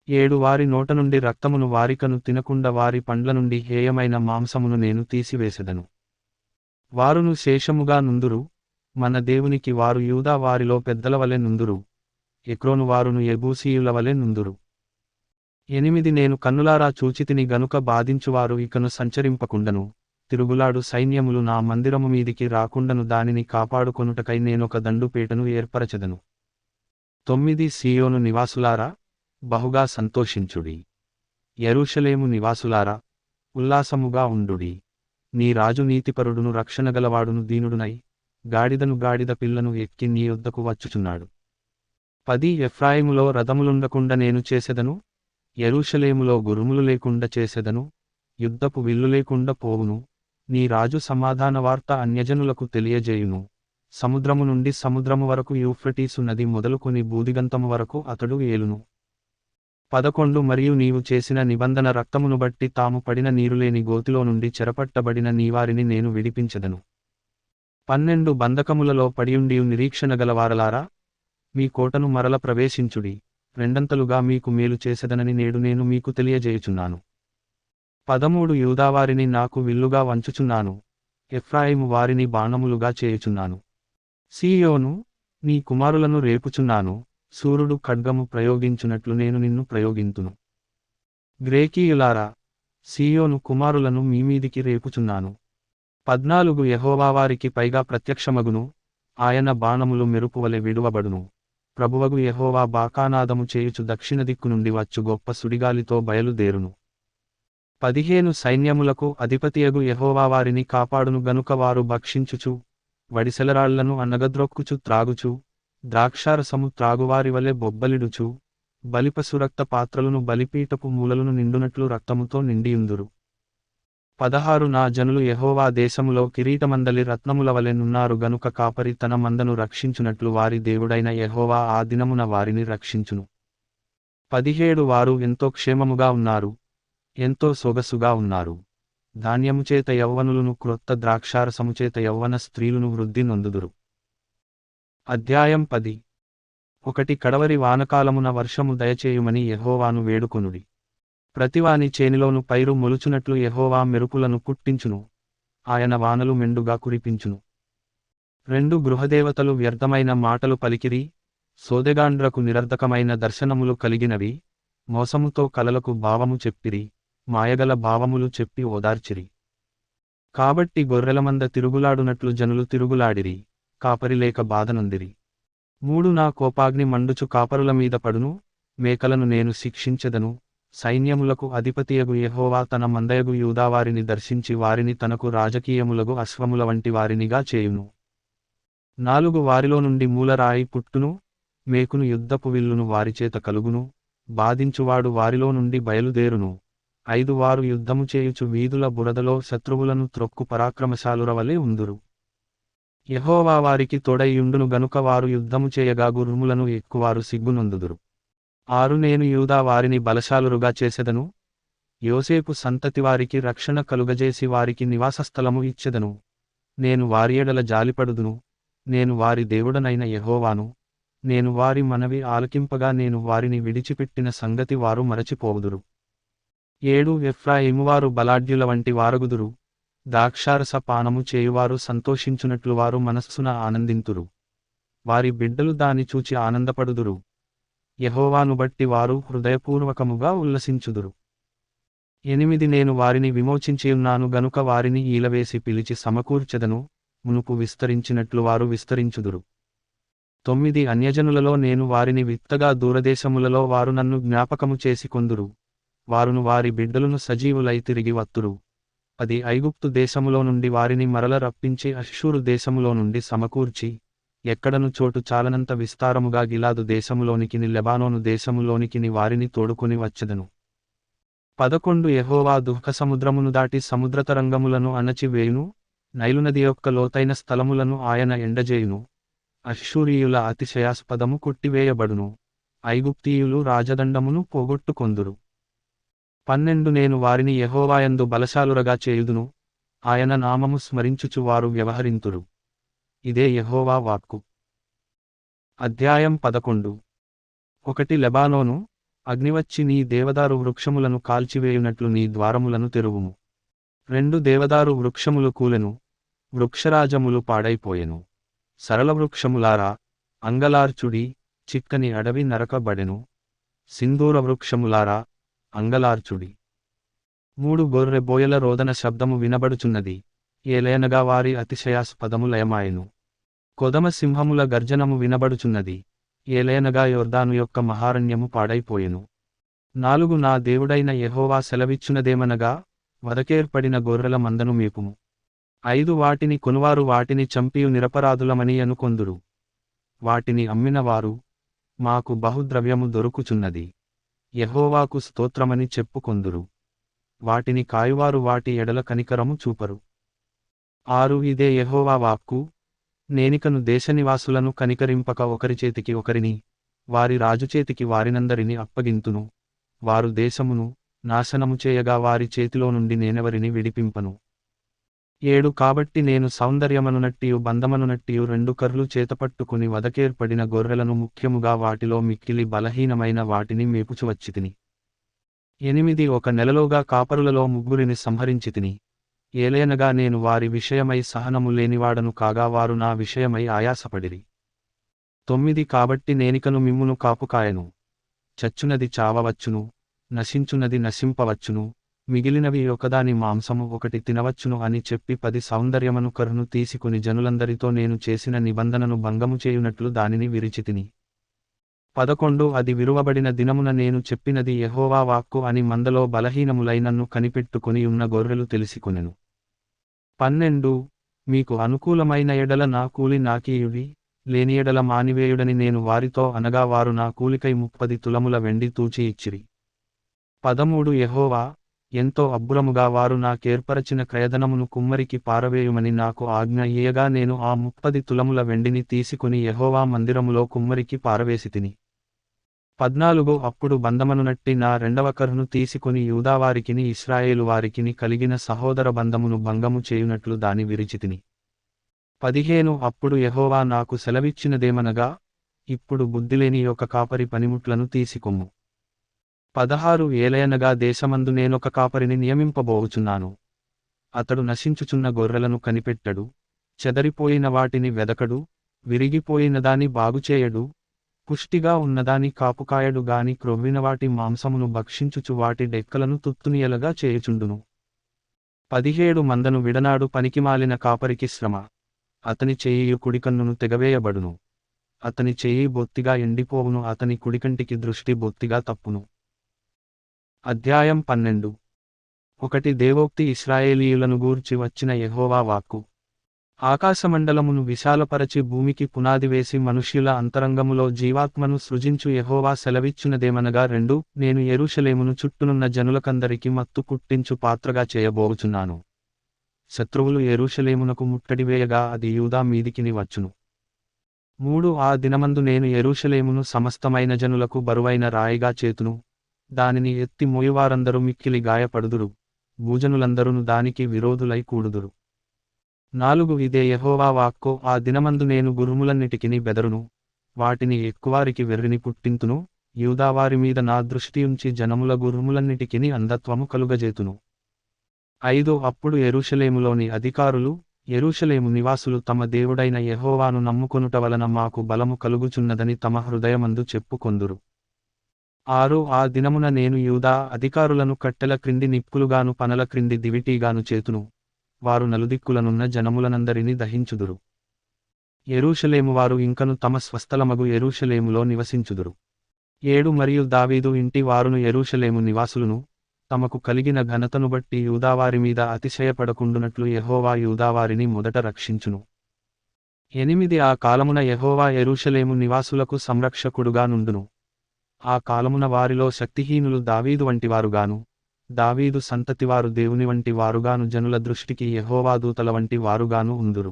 7 వారి నోట నుండి రక్తమును వారికను తినకుండా వారి పండ్ల నుండి హేయమైన మాంసమును నేను తీసివేసెదను. వారును శేషముగా నుందురు, మన దేవునికి వారు యూదా వారిలో పెద్దల వలె నుందురు, ఎక్రోను వారును యెబూసీయుల వలె నుందురు. 8 నేను కన్నులారా చూచితిని గనుక బాధించువారు ఇకను సంచరింపకుండను, తిరుగులాడు సైన్యములు నా మందిరము మీదికి రాకుండను దానిని కాపాడుకొనుటకై నేనొక దండుపేటను ఏర్పరచెదను. 9 సీయోను నివాసులారా, బహుగా సంతోషించుడి. యెరూషలేము నివాసులారా, ఉల్లాసముగా ఉండుడి. నీ రాజు నీతిపరుడును రక్షణగలవాడును దీనుడునై, గాడిద పిల్లను ఎక్కి నీ యొద్దకు వచ్చుచున్నాడు. 10 ఎఫ్రాయిములో రథములుండకుండా నేను చేసెదను, యెరూషలేములో గురుములు లేకుండా చేసెదను, యుద్ధపు విల్లు లేకుండా పోవును, నీ రాజు సమాధాన వార్త అన్యజనులకు తెలియజేయును. సముద్రము నుండి సముద్రము వరకు యూఫ్రటీసు నది మొదలుకొని బూదిగంతము వరకు అతడు ఏలును. 11 మరియు నీవు చేసిన నిబంధన రక్తమును బట్టి తాము పడిన నీరులేని గోతిలో నుండి చెరపట్టబడిన నీవారిని నేను విడిపించెదను. 12 బంధకములలో పడియుండియు నిరీక్షణ గలవారలారా, మీ కోటను మరల ప్రవేశించుడి, రెండంతలుగా మీకు మేలు చేసెదనని నేడు నేను మీకు తెలియజేయుచున్నాను. 13 యూదావారిని నాకు విల్లుగా వంచుచున్నాను, ఎఫ్రాయిము వారిని బాణములుగా చేయుచున్నాను. సీయోను, నీ కుమారులను రేపుచున్నాను, సూర్యుడు ఖడ్గము ప్రయోగించునట్లు నేను నిన్ను ప్రయోగింతును. గ్రేకీయులారా, సీయోను కుమారులను మీమీదికి రేపుచున్నాను. 14 యెహోవా వారికి పైగా ప్రత్యక్షమగును, ఆయన బాణములు మెరుపువలె విడువబడును. ప్రభువగు యెహోవా బాకానాదము చేయుచు దక్షిణ దిక్కు నుండి వచ్చు గొప్ప సుడిగాలితో బయలుదేరును. 15 సైన్యములకు అధిపతియగు యెహోవా వారిని కాపాడును గనుక వారు భక్షించుచు, వడిసెలరాళ్లను అన్నగద్రొక్కుచు త్రాగుచు, ద్రాక్షారసము త్రాగువారి వలె బొబ్బలిడుచు, బలిపశురక్త పాత్రలను బలిపీఠపు మూలలను నిండునట్లు రక్తముతో నిండియుందురు. 16 నా జనులు యెహోవా దేశములో కిరీటమందలి రత్నముల వలె నున్నారు గనుక కాపరి తన మందను రక్షించునట్లు వారి దేవుడైన యెహోవా ఆ దినమున వారిని రక్షించును. 17 వారు ఎంతో క్షేమముగా ఉన్నారు, ఎంతో సొగసుగా ఉన్నారు. ధాన్యముచేత యవ్వనులను క్రొత్త ద్రాక్షారసముచేత యవ్వన స్త్రీలును వృద్ధి నొందుదురు. అధ్యాయం 10 1 కడవరి వానకాలమున వర్షము దయచేయుమని యెహోవాను వేడుకొనుడి. ప్రతివాని చేనిలోను పైరు మొలుచునట్లు యెహోవా మెరుపులను పుట్టించును, ఆయన వానలు మెండుగా కురిపించును. 2 గృహదేవతలు వ్యర్థమైన మాటలు పలికిరి, సోదెగాండ్రకు నిరర్ధకమైన దర్శనములు కలిగినవి, మోసముతో కలలకు భావము చెప్పిరి, మాయగల భావములు చెప్పి ఓదార్చిరి. కాబట్టి గొర్రెలమంద తిరుగులాడునట్లు జనులు తిరుగులాడిరి, కాపరి లేక బాధనొందిరి. 3 నా కోపాగ్ని మండుచు కాపరుల మీద పడును, మేకలను నేను శిక్షించెదను, సైన్యములకు అధిపతియగు యెహోవా తన మందయగు యూదావారిని దర్శించి వారిని తనకు రాజకీయములగు అశ్వముల వంటి వారినిగా చేయును. 4 వారిలో నుండి మూలరాయి పుట్టును, మేకును యుద్ధపు విల్లును వారిచేత కలుగును, బాధించువాడు వారిలో నుండి బయలుదేరును. 5 వారు యుద్ధము చేయుచు వీధుల బురదలో శత్రువులను త్రొక్కు పరాక్రమశాలుర వలె ఉందురు. యెహోవా వారికి తోడైయుండును గనుక వారు యుద్ధము చేయగా గుర్రములను ఎక్కువారు సిగ్గునొందుదురు. 6 నేను యూదా వారిని బలశాలురుగా చేసెదను, యోసేపు సంతతివారికి రక్షణ కలుగజేసి వారికి నివాసస్థలము ఇచ్చెదను. నేను వారి ఎడల జాలిపడుదును, నేను వారి దేవుడనైన యెహోవాను, నేను వారి మనవి ఆలకింపగా నేను వారిని విడిచిపెట్టిన సంగతి వారు మరచిపోవుదురు. 7 ఎఫ్రాయిమువారు బలాఢ్యుల వంటి వారగుదురు, ద్రాక్షారస పానము చేయువారు సంతోషించునట్లు వారు మనస్సున ఆనందింతురు. వారి బిడ్డలు దాని చూచి ఆనందపడుదురు, యెహోవాను బట్టి వారు హృదయపూర్వకముగా ఉల్లసించుదురు. 8 నేను వారిని విమోచించియున్నాను గనుక వారిని ఈలవేసి పిలిచి సమకూర్చెదను, మునుపు విస్తరించినట్లు వారు విస్తరించుదురు. 9 అన్యజనులలో నేను వారిని విత్తగా దూరదేశములలో వారు నన్ను జ్ఞాపకము చేసుకొందురు, వారును వారి బిడ్డలను సజీవులై తిరిగి వత్తురు. 10 ఐగుప్తు దేశములో నుండి వారిని మరల రప్పించి అష్షూరు దేశములో నుండి సమకూర్చి, ఎక్కడను చోటు చాలనంత విస్తారముగా గిలాదు దేశములోనికిని లెబానోను దేశములోనికిని వారిని తోడుకొని వచ్చెదను. 11 యెహోవా దుఃఖసముద్రమును దాటి సముద్రతరంగములను అణచివేయును, నైలునది యొక్క లోతైన స్థలములను ఆయన ఎండజేయును. అష్షూరీయుల అతిశయాస్పదము కొట్టివేయబడును, ఐగుప్తీయులు రాజదండమును పోగొట్టుకొందురు. 12 నేను వారిని యెహోవాయందు బలశాలురగా చేయుదును, ఆయన నామము స్మరించుచు వారు వ్యవహరింతురు. ఇదే యెహోవా వాక్కు. అధ్యాయం 11. 1 లెబానోను, అగ్నివచ్చి నీ దేవదారు వృక్షములను కాల్చివేయునట్లు నీ ద్వారములను తెరువుము. 2 దేవదారు వృక్షములు కూలెను, వృక్షరాజములు పాడైపోయెను. సరళ వృక్షములారా, అంగలార్చుడి, చిక్కని అడవి నరకబడెను. సింధూర వృక్షములారా, అంగలార్చుడి. 3 గొర్రె బోయల రోదన శబ్దము వినబడుచున్నది, ఏలయనగా వారి అతిశయాస్పదము లయమాయెను. కొదమ సింహముల గర్జనము వినబడుచున్నది, ఏలయనగా యొర్దాను యొక్క మహారణ్యము పాడైపోయెను. 4 నా దేవుడైన యెహోవా సెలవిచ్చునదేమనగా, వదకేర్పడిన గొర్రెల మందను మేపుము. 5 వాటిని కొనువారు వాటిని చంపియు నిరపరాధులమని అనుకొందురు. వాటిని అమ్మినవారు, మాకు బహుద్రవ్యము దొరుకుచున్నది, యెహోవాకు స్తోత్రమని చెప్పుకొందురు. వాటిని కాయువారు వాటి ఎడల కనికరము చూపరు. 6 ఇదే యెహోవా వాక్కు, నేనికను దేశనివాసులను కనికరింపక ఒకరి చేతికి ఒకరిని, వారి రాజుచేతికి వారినందరిని అప్పగింతును. వారు దేశమును నాశనము చేయగా వారి చేతిలో నుండి నేనెవరిని విడిపింపను. 7 కాబట్టి నేను సౌందర్యమనునట్టియు బంధమనునట్టియు 2 కర్లు చేతపట్టుకుని వదకేర్పడిన గొర్రెలను ముఖ్యముగా వాటిలో మిక్కిలి బలహీనమైన వాటిని మేపుచు వచ్చితిని. 8 ఒక నెలలోగా కాపరులలో 3 సంహరించితిని, ఏలయనగా నేను వారి విషయమై సహనము లేనివాడను కాగా వారు నా విషయమై ఆయాసపడిరి. 9 కాబట్టి నేనికను మిమ్మును కాపుకాయను, చచ్చునది చావవచ్చును, నశించునది నశింపవచ్చును, మిగిలినవి ఒకదాని మాంసము ఒకటి తినవచ్చును అని చెప్పి 10 సౌందర్యమను కర్ను తీసుకుని జనులందరితో నేను చేసిన నిబంధనను భంగము చేయునట్లు దానిని విరిచితిని. 11 అది విరువబడిన దినమున నేను చెప్పినది యెహోవా వాక్కు అని మందలో బలహీనములై నన్ను కనిపెట్టుకుని ఉన్న గొర్రెలు తెలిసికొనెను. 12 మీకు అనుకూలమైన ఎడల నా కూలి నాకీయుడి, లేని ఎడల మానివేయుడని నేను వారితో అనగా వారు నా కూలికై 30 తులముల వెండి తూచి ఇచ్చిరి. 13 యెహోవా, ఎంతో అబ్బురముగా వారు నాకేర్పరచిన క్రయధనమును కుమ్మరికి పారవేయుమని నాకు ఆజ్ఞ ఇయ్యగా నేను ఆ 30 తులముల వెండిని తీసుకుని యెహోవా మందిరములో కుమ్మరికి పారవేసితిని. 14 అప్పుడు బంధమనునట్టి నా రెండవ కర్ను తీసుకుని యూదావారికిని ఇశ్రాయేలు వారికిని కలిగిన సహోదర బంధమును భంగము చేయునట్లు దాని విరిచితిని. 15 అప్పుడు యెహోవా నాకు సెలవిచ్చినదేమనగా, ఇప్పుడు బుద్ధిలేని ఒక కాపరి పనిముట్లను తీసికొమ్ము. 16 ఏలయనగా దేశమందు నేనొక కాపరిని నియమింపబోవుచున్నాను. అతడు నశించుచున్న గొర్రెలను కనిపెట్టడు, చెదరిపోయిన వాటిని వెదకడు, విరిగిపోయినదాని బాగుచేయడు, పుష్టిగా ఉన్నదాని కాపుకాయడు గాని క్రొవ్వినవాటి మాంసమును భక్షించుచు వాటి డెక్కలను తుత్తునియలగా చేయుచుండును. 17 మందను విడనాడు పనికిమాలిన కాపరికి శ్రమ, అతని చేయియు కుడికన్నును తెగవేయబడును. అతని చెయ్యి బొత్తిగా ఎండిపోవును, అతని కుడికంటికి దృష్టి బొత్తిగా తప్పును. అధ్యాయం 12. ఒకటి దేవోక్తి. ఇశ్రాయేలీయులను గూర్చి వచ్చిన యెహోవా వాక్కు. ఆకాశమండలమును విశాలపరచి భూమికి పునాది వేసి మనుష్యుల అంతరంగములో జీవాత్మను సృజించు యెహోవా సెలవిచ్చునదేమనగా 2 నేను యెరూషలేమును చుట్టునున్న జనులకందరికి మత్తు పుట్టించు పాత్రగా చేయబోచున్నాను. శత్రువులు యెరూషలేమునకు ముట్టడివేయగా అది యూదా మీదికిని వచ్చును. 3 ఆ దినమందు నేను యెరూషలేమును సమస్తమైన జనులకు బరువైన రాయిగా చేతును, దానిని ఎత్తి మోయువారందరూ మిక్కిలి గాయపడుదురు, భూజనులందరును దానికి విరోధులై కూడుదురు. 4 ఇదే యెహోవా వాక్కు. ఆ దినమందు నేను గుర్రములన్నిటికిని బెదరును, వాటిని ఎక్కువారికి వెర్రిని పుట్టింతును, యూదావారి మీద నా దృష్టియుంచి జనముల గుర్రములన్నిటికిని అంధత్వము కలుగజేతును. 5 అప్పుడు యెరూషలేములోని అధికారులు, యెరూషలేము నివాసులు తమ దేవుడైన యెహోవాను నమ్ముకొనుట వలన మాకు బలము కలుగుచున్నదని తమ హృదయమందు చెప్పుకొందురు. 6 ఆ దినమున నేను యూదా అధికారులను కట్టెల క్రింది నిప్పులుగాను పనల క్రింది దివిటీగాను చేతును, వారు నలుదిక్కులనున్న జనములనందరినీ దహించుదురు. యెరూషలేము వారు ఇంకను తమ స్వస్థలమగు యెరూషలేములో నివసించుదురు. 7 మరియు దావీదు ఇంటి వారును యెరూషలేము నివాసులును తమకు కలిగిన ఘనతను బట్టి యూదావారి మీద అతిశయపడకుండునట్లు యెహోవా యూదావారిని మొదట రక్షించును. 8 ఆ కాలమున యెహోవా యెరూషలేము నివాసులకు సంరక్షకుడుగా నుండును. ఆ కాలమున వారిలో శక్తిహీనులు దావీదు వంటివారుగాను, దావీదు సంతతివారు దేవుని వంటి వారుగాను జనుల దృష్టికి యెహోవా దూతల వంటి వారుగాను ఉందురు.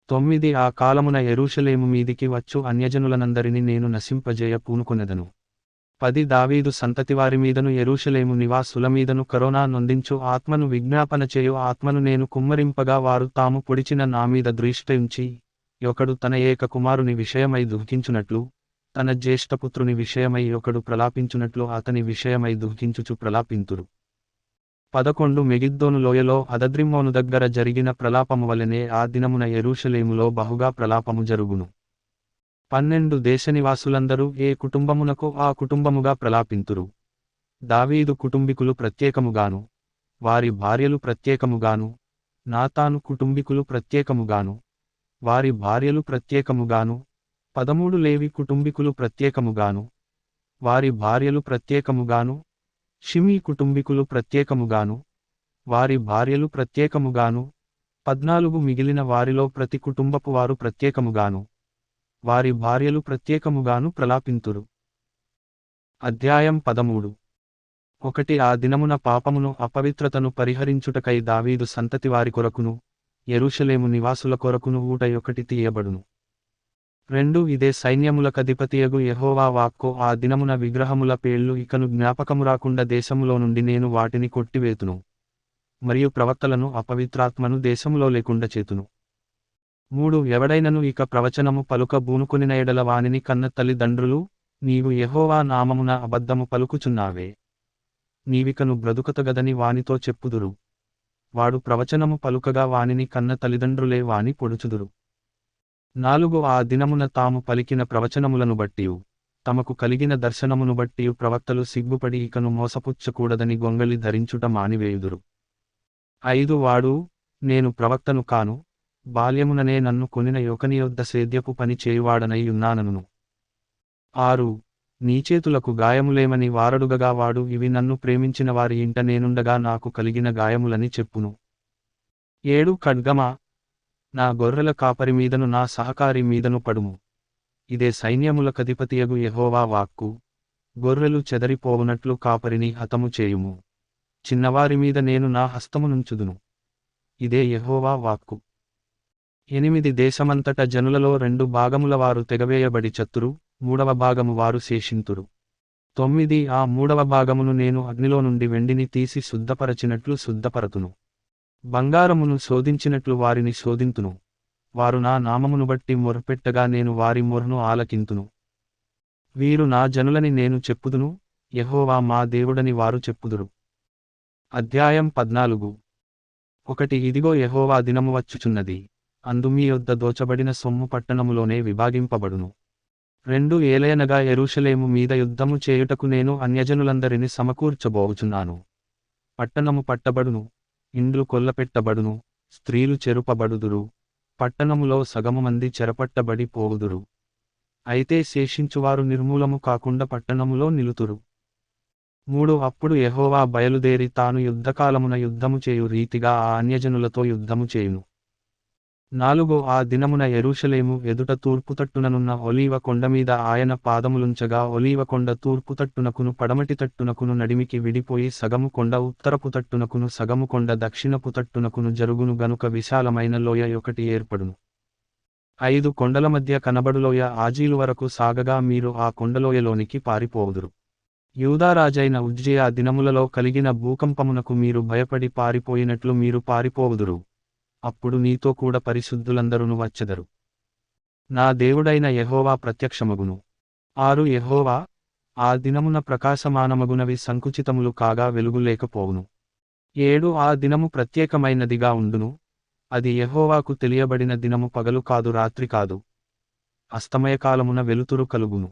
9 ఆ కాలమున యెరూషలేము మీదికి వచ్చు అన్యజనులనందరిని నేను నశింపజేయ పూనుకొనెదను. 10 దావీదు సంతతివారి మీదను యెరూషలేము నివాసుల మీదను కరోనా నొందించు ఆత్మను విజ్ఞాపన చేయు ఆత్మను నేను కుమ్మరింపగా వారు తాము పొడిచిన నా మీద దృష్టియుంచి, ఒకడు తన ఏక కుమారుని విషయమై దుఃఖించునట్లు, తన జ్యేష్ఠపుత్రుని విషయమై ఒకడు ప్రలాపించునట్లు అతని విషయమై దుఃఖించుచు ప్రలాపింతురు. 11 మెగిద్దోను లోయలో హదద్రిమ్మోను దగ్గర జరిగిన ప్రలాపము వలెనే ఆ దినమున యెరూషలేములో బహుగా ప్రలాపము జరుగును. 12 దేశనివాసులందరూ ఏ కుటుంబమునకు ఆ కుటుంబముగా ప్రలాపింతురు. దావీదు కుటుంబికులు ప్రత్యేకముగాను, వారి భార్యలు ప్రత్యేకముగాను, నాతాను కుటుంబికులు ప్రత్యేకముగాను, వారి భార్యలు ప్రత్యేకముగాను, 13 లేవి కుటుంబికులు ప్రత్యేకముగాను, వారి భార్యలు ప్రత్యేకముగాను, షిమీ కుటుంబికులు ప్రత్యేకముగాను, వారి భార్యలు ప్రత్యేకముగాను, 14 మిగిలిన వారిలో ప్రతి కుటుంబపు వారు ప్రత్యేకముగాను, వారి భార్యలు ప్రత్యేకముగాను ప్రలాపింతురు. అధ్యాయం 13. 1 ఆ దినమున పాపమును అపవిత్రతను పరిహరించుటకై దావీదు సంతతి వారి కొరకును, యెరూషలేము నివాసుల కొరకును ఊట ఒకటి తీయబడును. 2 ఇదే సైన్యములకధిపతియగు యెహోవా వాక్కు. ఆ దినమున విగ్రహముల పేళ్లు ఇకను జ్ఞాపకమురాకుండా దేశములో నుండి నేను వాటిని కొట్టివేతును, మరియు ప్రవక్తలను అపవిత్రాత్మను దేశములో లేకుండా చేతును. 3 ఎవడైనను ఇక ప్రవచనము పలుక బూనుకొనిన ఎడల వానిని కన్న తల్లిదండ్రులు, నీవు యెహోవా నామమున అబద్ధము పలుకుచున్నావే, నీవికను బ్రతుకతగదని వానితో చెప్పుదురు. వాడు ప్రవచనము పలుకగా వానిని కన్న తల్లిదండ్రులే వాని పొడుచుదురు. 4 ఆ దినమున తాము పలికిన ప్రవచనములను బట్టియు, తమకు కలిగిన దర్శనమును బట్టియు ప్రవక్తలు సిగ్గుపడి ఇకను మోసపుచ్చకూడదని గొంగళి ధరించుట మానివేయుదురు. 5 వాడు, నేను ప్రవక్తను కాను, బాల్యముననే నన్ను కొనిన యొకని యొద్ద సేద్యపు పని చేయువాడనై ఉన్నాననును. 6 నీ చేతులకు గాయములేమని వారడుగగా వాడు, ఇవి నన్ను ప్రేమించిన వారి ఇంట నేనుండగా నాకు కలిగిన గాయములని చెప్పును. 7 ఖడ్గమా, నా గొర్రెల కాపరి మీదను నా సహకారి మీదను పడుము. ఇదే సైన్యములకధిపతియగు యెహోవా వాక్కు. గొర్రెలు చెదరిపోవునట్లు కాపరిని హతము చేయుము, చిన్నవారి మీద నేను నా హస్తమునుంచుదును. ఇదే యెహోవా వాక్కు. 8 దేశమంతట జనులలో 2 భాగముల వారు తెగవేయబడి చత్తురు, 3వ భాగము వారు శేషింతురు. 9 ఆ 3వ భాగమును నేను అగ్నిలో నుండి వెండిని తీసి శుద్ధపరచినట్లు శుద్ధపరతును, బంగారమును శోధించినట్లు వారిని శోధింతును. వారు నా నామమును బట్టి మొర్పెట్టగా నేను వారి మొర్ను ఆలకింతును. వీరు నా జనులని నేను చెప్పుదును, యెహోవా మా దేవుడని వారు చెప్పుదురు. అధ్యాయం 14. 1 ఇదిగో యెహోవా దినము వచ్చుచున్నది, అందు మీ యొద్ద దోచబడిన సొమ్ము పట్టణములోనే విభాగింపబడును. 2 ఏలయనగా యెరూషలేము మీద యుద్ధము చేయుటకు నేను అన్యజనులందరిని సమకూర్చబోవుచున్నాను. పట్టణము పట్టబడును, ఇండ్లు కొల్లపెట్టబడును, స్త్రీలు చెరుపబడుదురు, పట్టణములో సగము మంది చెరపట్టబడి పోవుదురు. అయితే శేషించువారు నిర్మూలము కాకుండా పట్టణములో నిలుతురు. 3 అప్పుడు యెహోవా బయలుదేరి తాను యుద్ధకాలమున యుద్ధము చేయు రీతిగా ఆ అన్యజనులతో యుద్ధము చేయును. 4 ఆ దినమున యెరూషలేము ఎదుట తూర్పుతట్టుననున్న ఒలీవ కొండమీద ఆయన పాదములుంచగా ఒలీవ కొండ తూర్పుతట్టునకును పడమటి తట్టునకును నడిమికి విడిపోయి సగము కొండ ఉత్తరపు తట్టునకును సగము కొండ దక్షిణపు తట్టునకును జరుగును గనుక విశాలమైన లోయ ఒకటి ఏర్పడును. 5 కొండల మధ్య కనబడులోయ ఆజీలు వరకు సాగగా మీరు ఆ కొండలోయలోనికి పారిపోవుదురు. యూదారాజైన ఉజ్జియా దినములలో కలిగిన భూకంపమునకు మీరు భయపడి పారిపోయినట్లు మీరు పారిపోవుదురు. అప్పుడు నీతో కూడా పరిశుద్ధులందరును వచ్చెదరు. నా దేవుడైన యెహోవా ప్రత్యక్షమగును. 6 యెహోవా ఆ దినమున ప్రకాశమానమగునవి సంకుచితములు కాగా వెలుగు లేకపోవును. 7 ఆ దినము ప్రత్యేకమైనదిగా ఉండును. అది యెహోవాకు తెలియబడిన దినము పగలు కాదు రాత్రి కాదు. అస్తమయకాలమున వెలుతురు కలుగును.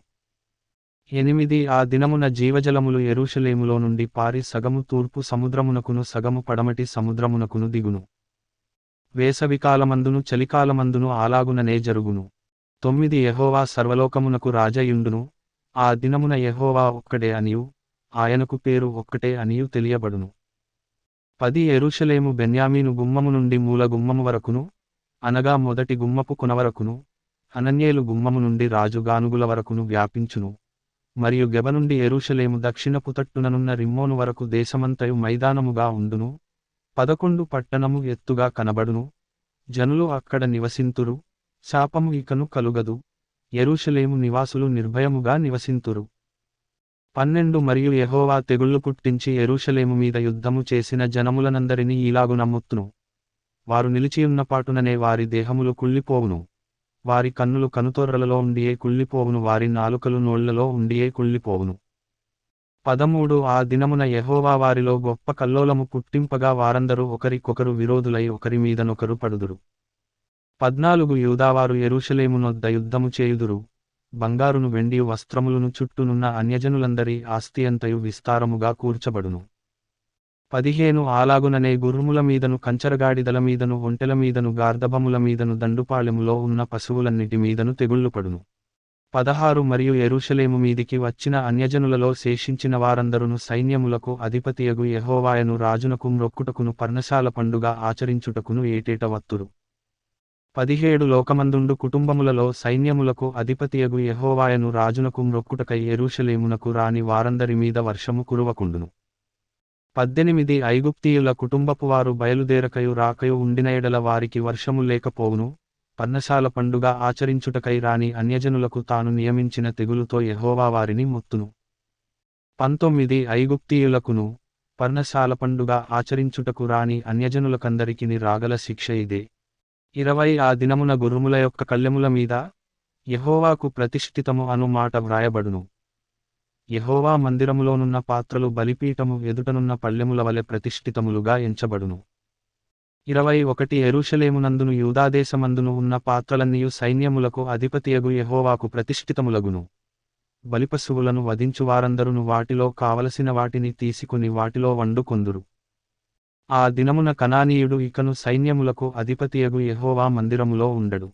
8 ఆ దినమున జీవజలములు యెరూషలేములో నుండి పారి సగము తూర్పు సముద్రమునకును సగము పడమటి సముద్రమునకును దిగును. వేసవికాలమందును చలికాలమందును అలాగుననే జరుగును. 9 యెహోవా సర్వలోకమునకు రాజయుండును. ఆ దినమున యెహోవా ఒక్కడే అనియు ఆయనకు పేరు ఒక్కటే అనియు తెలియబడును. 10 యెరూషలేము బెన్యామీను గుమ్మము నుండి మూల గుమ్మము వరకును, అనగా మొదటి గుమ్మపు కొనవరకును, హనన్యేలు గుమ్మము నుండి రాజు గానుగుల వరకును వ్యాపించును. మరియు గెబ నుండి యెరూషలేము దక్షిణపు తట్టుననున్న రిమ్మోను వరకు దేశమంతయు మైదానముగా ఉండును. 11 పట్టణము ఎత్తుగా కనబడును. జనులు అక్కడ నివసింతురు. శాపము ఇకను కలుగదు. యెరూషలేము నివాసులు నిర్భయముగా నివసింతురు. 12 మరియు యెహోవా తెగుళ్లు పుట్టించి యెరూషలేము మీద యుద్ధము చేసిన జనములనందరినీ ఈలాగు నమ్ముతును. వారు నిలిచియున్న పాటుననే వారి దేహములు కుళ్ళిపోవును. వారి కన్నులు కనుతొర్రలలో ఉండియే కుళ్ళిపోవును. వారి నాలుకలు నోళ్లలో ఉండియే కుళ్ళిపోవును. 13 ఆ దినమున యెహోవా వారిలో గొప్ప కల్లోలము పుట్టింపగా వారందరూ ఒకరికొకరు విరోధులై ఒకరి మీదనొకరు పడుదురు. 14 యూదావారు యెరూషలేమునొద్ద యుద్ధము చేయుదురు. బంగారును వెండియు వస్త్రములను చుట్టూనున్న అన్యజనులందరి ఆస్తియంతయు విస్తారముగా కూర్చబడును. 15 అలాగుననే గుర్రముల మీదను కంచరగాడిదల మీదను ఒంటెల మీదను గార్దభముల మీదను దండుపాళెములో ఉన్న పశువులన్నిటి మీదను తెగుళ్లు పడును. 16 మరియు యెరూషలేము మీదికి వచ్చిన అన్యజనులలో శేషించిన వారందరును సైన్యములకు అధిపతియగు యెహోవాయను రాజునకు మ్రొక్కుటకును పర్ణశాల పండుగ ఆచరించుటకును ఏటేట వత్తురు. 17 లోకమందుండు కుటుంబములలో సైన్యములకు అధిపతియగు యెహోవాయను రాజునకు మ్రొక్కుటకై యెరూషలేమునకు రాని వారందరి మీద వర్షము కురువకుండును. 18 ఐగుప్తీయుల కుటుంబపు వారు బయలుదేరకయు రాకయు ఉండిన ఎడల వారికి వర్షము లేకపోవును. పర్ణశాల పండుగ ఆచరించుటకై రాని అన్యజనులకు తాను నియమించిన తెగులుతో యెహోవా వారిని మొత్తును. 19 ఐగుప్తీయులకును పర్ణశాల పండుగ ఆచరించుటకు రాని అన్యజనులకందరికిని రాగల శిక్ష ఇదే. 20 ఆ దినమున గుర్రముల యొక్క కళ్ళెముల మీద యెహోవాకు ప్రతిష్ఠితము అను మాట వ్రాయబడును. యెహోవా మందిరములోనున్న పాత్రలు బలిపీఠము ఎదుటనున్న పళ్ళెముల వలె ప్రతిష్ఠితములుగా ఎంచబడును. 21 యెరూషలేమునందును యూదాదేశమందును ఉన్న పాత్రలన్నీయు సైన్యములకు అధిపతియగు యెహోవాకు ప్రతిష్ఠితములగును. బలిపశువులను వధించు వారందరును వాటిలో కావలసిన వాటిని తీసుకుని వాటిలో వండుకొందురు. ఆ దినమున కనానీయుడు ఇకను సైన్యములకు అధిపతియగు యెహోవా మందిరములో ఉండడు.